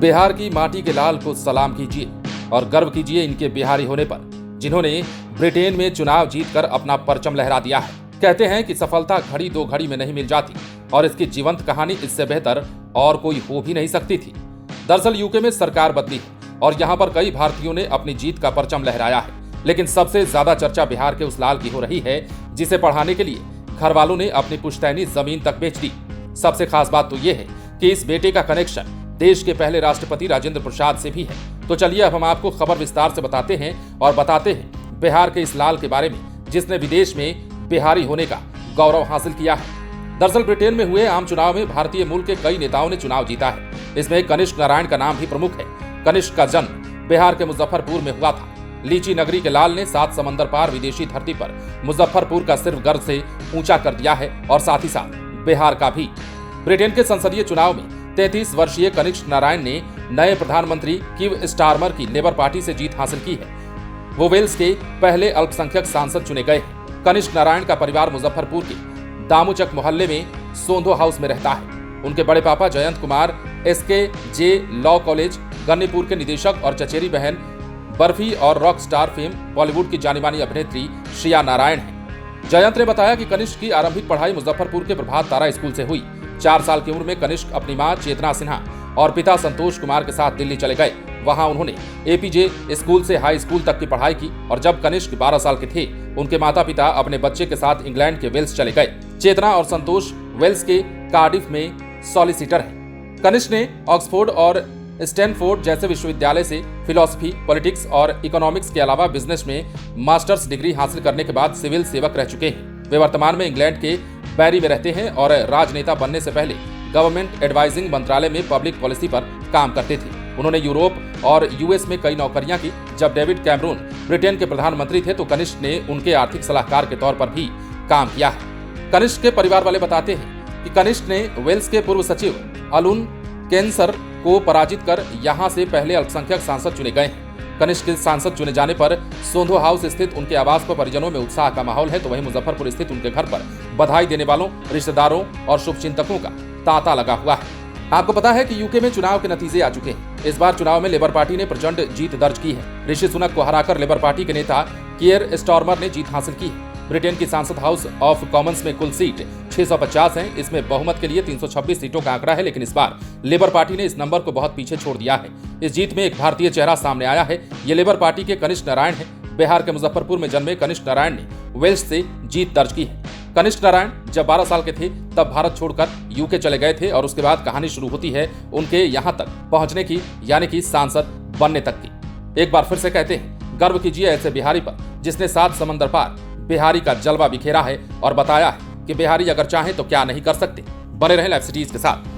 बिहार की माटी के लाल को सलाम कीजिए और गर्व कीजिए इनके बिहारी होने पर, जिन्होंने ब्रिटेन में चुनाव जीतकर अपना परचम लहरा दिया है। कहते हैं कि सफलता घड़ी दो घड़ी में नहीं मिल जाती और इसकी जीवंत कहानी इससे बेहतर और कोई हो भी नहीं सकती थी। दरअसल यूके में सरकार बदली है और यहाँ पर कई भारतीयों ने अपनी जीत का परचम लहराया है, लेकिन सबसे ज्यादा चर्चा बिहार के उस लाल की हो रही है जिसे पढ़ाने के लिए घर वालों ने अपनी पुश्तैनी जमीन तक बेच दी। सबसे खास बात तो ये है कि इस बेटे का कनेक्शन देश के पहले राष्ट्रपति राजेंद्र प्रसाद से भी है। तो चलिए अब हम आपको खबर विस्तार से बताते हैं और बताते हैं बिहार के इस लाल के बारे में जिसने विदेश में बिहारी होने का गौरव हासिल किया है। दरअसल ब्रिटेन में हुए आम चुनाव में भारतीय मूल के कई नेताओं ने चुनाव जीता है। इसमें कनिष्क नारायण का नाम भी प्रमुख है। कनिष्क का जन्म बिहार के मुजफ्फरपुर में हुआ था। लीची नगरी के लाल ने 7 समंदर पार विदेशी धरती पर मुजफ्फरपुर का सिर्फ गर्व से ऊंचा कर दिया है और साथ ही साथ बिहार का भी। ब्रिटेन के संसदीय चुनाव में 33 वर्षीय कनिष्क नारायण ने नए प्रधानमंत्री कीव स्टारमर की लेबर पार्टी से जीत हासिल की है। वो वेल्स के पहले अल्पसंख्यक सांसद चुने गए हैं। कनिष्क नारायण का परिवार मुजफ्फरपुर के दामुचक मोहल्ले में सोंधो हाउस में रहता है। उनके बड़े पापा Jayant Kumar SKJ law college Gannipur के निदेशक और चचेरी बहन बर्फी और रॉक स्टार फेम बॉलीवुड की जानी मानी अभिनेत्री श्रिया नारायण है। जयंत ने बताया कि कनिष्क की आरंभिक पढ़ाई मुजफ्फरपुर के प्रभात तारा स्कूल से हुई। 4 साल की उम्र में कनिष्क अपनी मां चेतना सिन्हा और पिता संतोष कुमार के साथ दिल्ली चले गए। वहां उन्होंने APJ स्कूल से हाई स्कूल तक की पढ़ाई की और जब कनिष्क 12 साल के थे उनके माता पिता अपने बच्चे के साथ इंग्लैंड के वेल्स चले गए। चेतना और संतोष वेल्स के कार्डिफ में सॉलिसिटर हैं। कनिष्क ने ऑक्सफोर्ड और स्टैनफोर्ड जैसे विश्वविद्यालय से फिलॉसफी, पॉलिटिक्स और इकोनॉमिक्स के अलावा बिजनेस में मास्टर्स डिग्री हासिल करने के बाद सिविल सेवक रह चुके हैं। वे वर्तमान में इंग्लैंड के बैरी में रहते हैं और राजनेता बनने से पहले गवर्नमेंट एडवाइजिंग मंत्रालय में पब्लिक पॉलिसी पर काम करते थे। उन्होंने यूरोप और US में कई नौकरियां की। जब डेविड कैमरून ब्रिटेन के प्रधानमंत्री थे तो कनिष्क ने उनके आर्थिक सलाहकार के तौर पर भी काम किया है। कनिष्क के परिवार वाले बताते हैं कि कनिष्क ने वेल्स के पूर्व सचिव अलुन कैंसर को पराजित कर यहां से पहले अल्पसंख्यक सांसद चुने गए हैं। कनिष्क के सांसद चुने जाने पर सोंधो हाउस स्थित उनके आवास पर परिजनों में उत्साह का माहौल है, तो वहीं मुजफ्फरपुर स्थित उनके घर पर बधाई देने वालों, रिश्तेदारों और शुभचिंतकों का तांता लगा हुआ है। आपको पता है कि यूके में चुनाव के नतीजे आ चुके हैं। इस बार चुनाव में लेबर पार्टी ने प्रचंड जीत दर्ज की है। ऋषि सुनक को हराकर लेबर पार्टी के नेता कीयर स्टारमर ने जीत हासिल की है। ब्रिटेन की सांसद हाउस ऑफ कॉमन्स में कुल सीट 650 हैं। इसमें बहुमत के लिए 326 सीटों का आंकड़ा है, लेकिन इस बार लेबर पार्टी ने इस नंबर को बहुत पीछे छोड़ दिया है। इस जीत में एक भारतीय चेहरा सामने आया है। ये लेबर पार्टी के कनिष्क नारायण है। बिहार के मुजफ्फरपुर में जन्मे कनिष्क नारायण ने वेल्स से जीत दर्ज की है। कनिष्क नारायण जब 12 साल के थे तब भारत छोड़कर यूके चले गए थे और उसके बाद कहानी शुरू होती है उनके यहाँ तक पहुंचने की, यानी कि सांसद बनने तक की। एक बार फिर से कहते हैं, गर्व कीजिए ऐसे बिहारी पर जिसने 7 समंदर पार बिहारी का जलवा बिखेरा है और बताया है कि बिहारी अगर चाहे तो क्या नहीं कर सकते। बने रहें लाइव सिटीज के साथ।